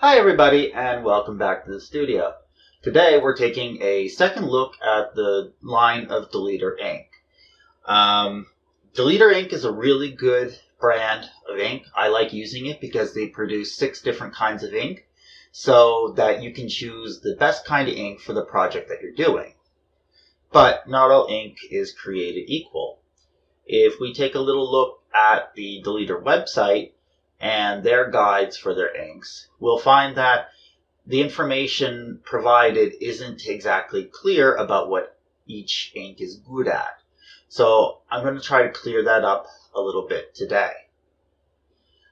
Hi everybody and welcome back to the studio. Today we're taking a second look at the line of Deleter ink. Deleter ink is a really good brand of ink. I like using it because they produce 6 different kinds of ink so that you can choose the best kind of ink for the project that you're doing. But not all ink is created equal. If we take a little look at the Deleter website and their guides for their inks, we'll find that the information provided isn't exactly clear about what each ink is good at. So I'm going to try to clear that up a little bit today.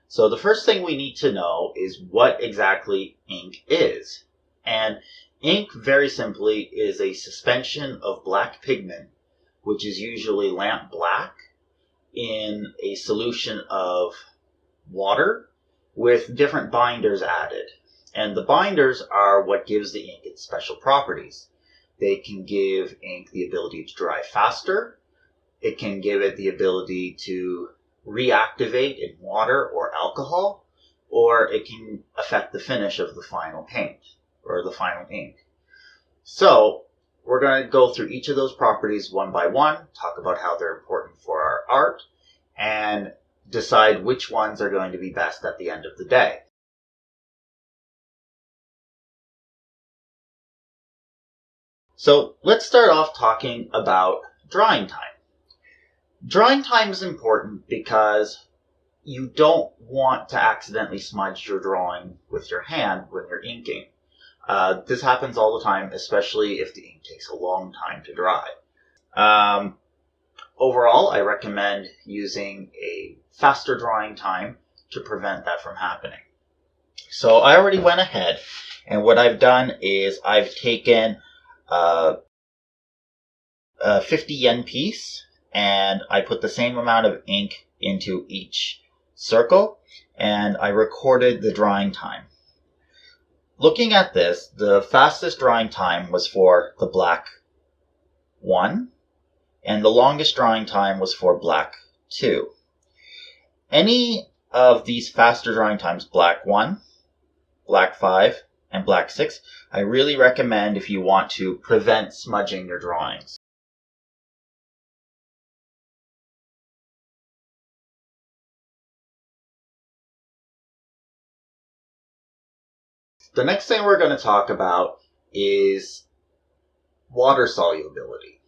So the first thing we need to know is what exactly ink is. And ink, very simply, is a suspension of black pigment, which is usually lamp black, in a solution of water with different binders added. And the binders are what gives the ink its special properties. They can give ink the ability to dry faster. It can give it the ability to reactivate in water or alcohol, or it can affect the finish of the final paint or the final ink. So we're going to go through each of those properties one by one, talk about how they're important for our art, and decide which ones are going to be best at the end of the day. So let's start off talking about drying time. Drying time is important because you don't want to accidentally smudge your drawing with your hand when you're inking. This happens all the time, especially if the ink takes a long time to dry. Overall, I recommend using a faster drying time to prevent that from happening. So I already went ahead, and what I've done is I've taken a 50 yen piece, and I put the same amount of ink into each circle, and I recorded the drying time. Looking at this, the fastest drying time was for the black 1, and the longest drying time was for black 2. Any of these faster drying times, black 1, black 5, and black 6, I really recommend if you want to prevent smudging your drawings. The next thing we're going to talk about is water solubility.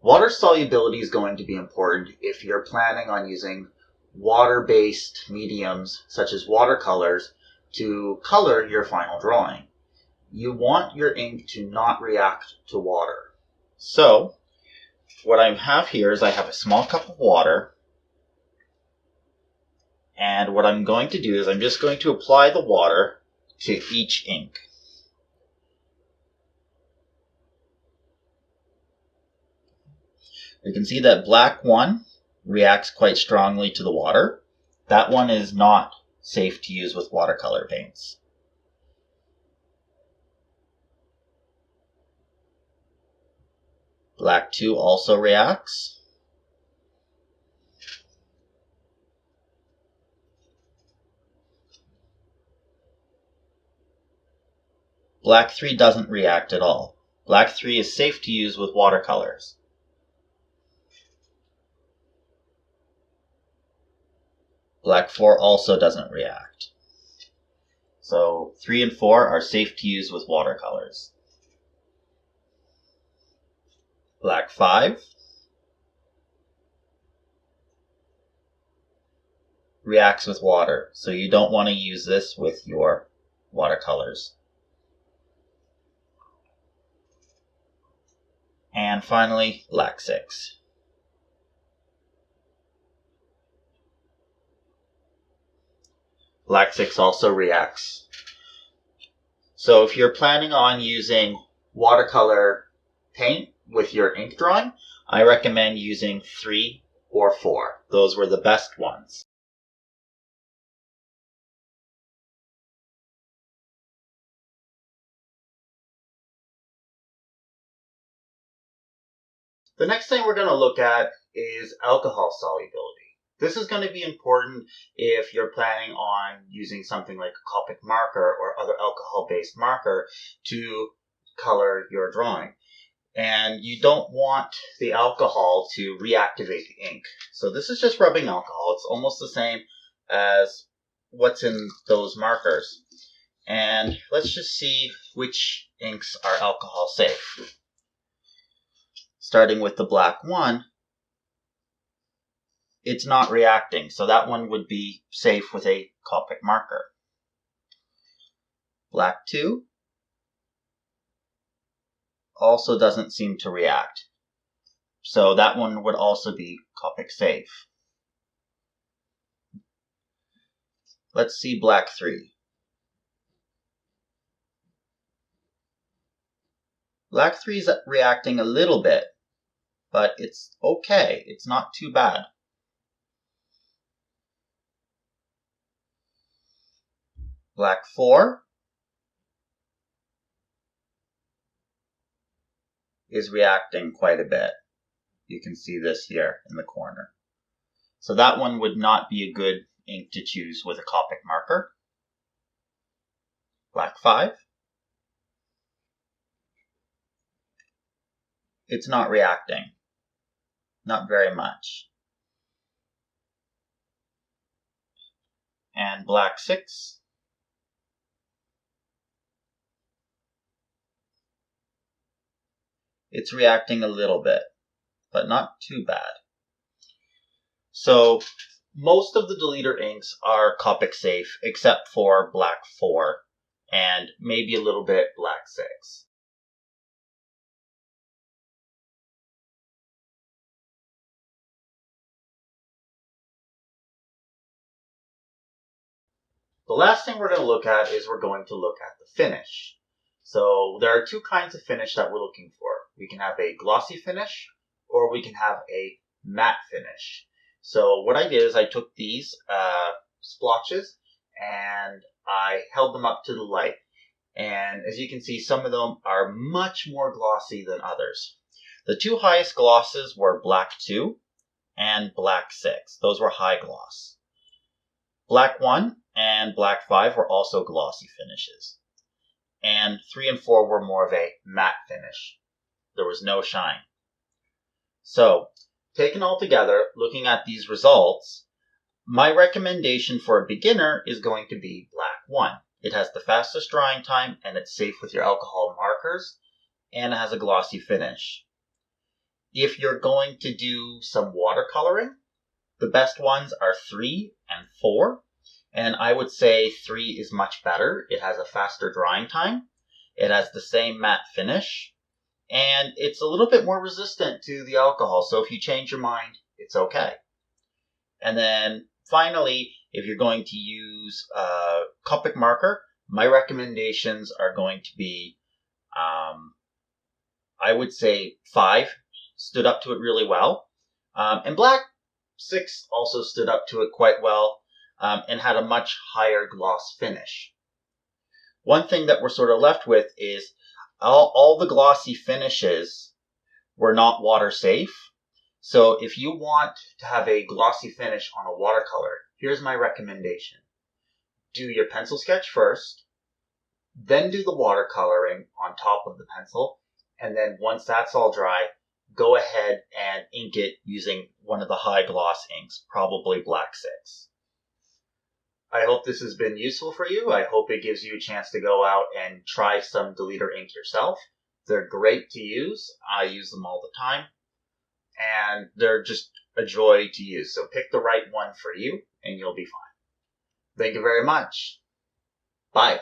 Water solubility is going to be important if you're planning on using water-based mediums such as watercolors to color your final drawing. You want your ink to not react to water. So what I have here is I have a small cup of water, and what I'm going to do is I'm just going to apply the water to each ink. You can see that black 1 reacts quite strongly to the water. That one is not safe to use with watercolor paints. Black 2 also reacts. Black 3 doesn't react at all. Black 3 is safe to use with watercolors. Black 4 also doesn't react. So 3 and 4 are safe to use with watercolors. Black 5 reacts with water, so you don't want to use this with your watercolors. And finally, black 6. Black 6 also reacts. So if you're planning on using watercolor paint with your ink drawing, I recommend using 3 or 4. Those were the best ones. The next thing we're going to look at is alcohol solubility. This is going to be important if you're planning on using something like a Copic marker or other alcohol-based marker to color your drawing. And you don't want the alcohol to reactivate the ink. So this is just rubbing alcohol. It's almost the same as what's in those markers. And let's just see which inks are alcohol safe. Starting with the black 1, it's not reacting, so that one would be safe with a Copic marker. Black 2 also doesn't seem to react, so that one would also be Copic safe. Let's see black 3. Black 3 is reacting a little bit, but it's okay. It's not too bad. Black 4 is reacting quite a bit. You can see this here in the corner. So that one would not be a good ink to choose with a Copic marker. Black 5. It's not reacting. Not very much. And black 6. It's reacting a little bit, but not too bad. So most of the deleter inks are Copic safe, except for black 4 and maybe a little bit black 6. The last thing we're going to look at is we're going to look at the finish. So there are two kinds of finish that we're looking for. We can have a glossy finish or we can have a matte finish. So what I did is I took these splotches and I held them up to the light. And as you can see, some of them are much more glossy than others. The two highest glosses were black 2 and black 6. Those were high gloss. Black 1 and black 5 were also glossy finishes. And 3 and 4 were more of a matte finish. There was no shine. So, taken all together, looking at these results, my recommendation for a beginner is going to be black 1. It has the fastest drying time and it's safe with your alcohol markers and it has a glossy finish. If you're going to do some watercoloring, the best ones are 3 and 4. And I would say 3 is much better. It has a faster drying time. It has the same matte finish. And it's a little bit more resistant to the alcohol. So if you change your mind, it's okay. And then finally, if you're going to use a Copic marker, my recommendations are going to be, I would say 5 stood up to it really well. And black 6 also stood up to it quite well. And had a much higher gloss finish. One thing that we're sort of left with is all the glossy finishes were not water safe. So if you want to have a glossy finish on a watercolor, here's my recommendation. Do your pencil sketch first, then do the watercoloring on top of the pencil, and then once that's all dry, go ahead and ink it using one of the high gloss inks, probably black 6. I hope this has been useful for you. I hope it gives you a chance to go out and try some deleter ink yourself. They're great to use. I use them all the time. And they're just a joy to use. So pick the right one for you and you'll be fine. Thank you very much. Bye.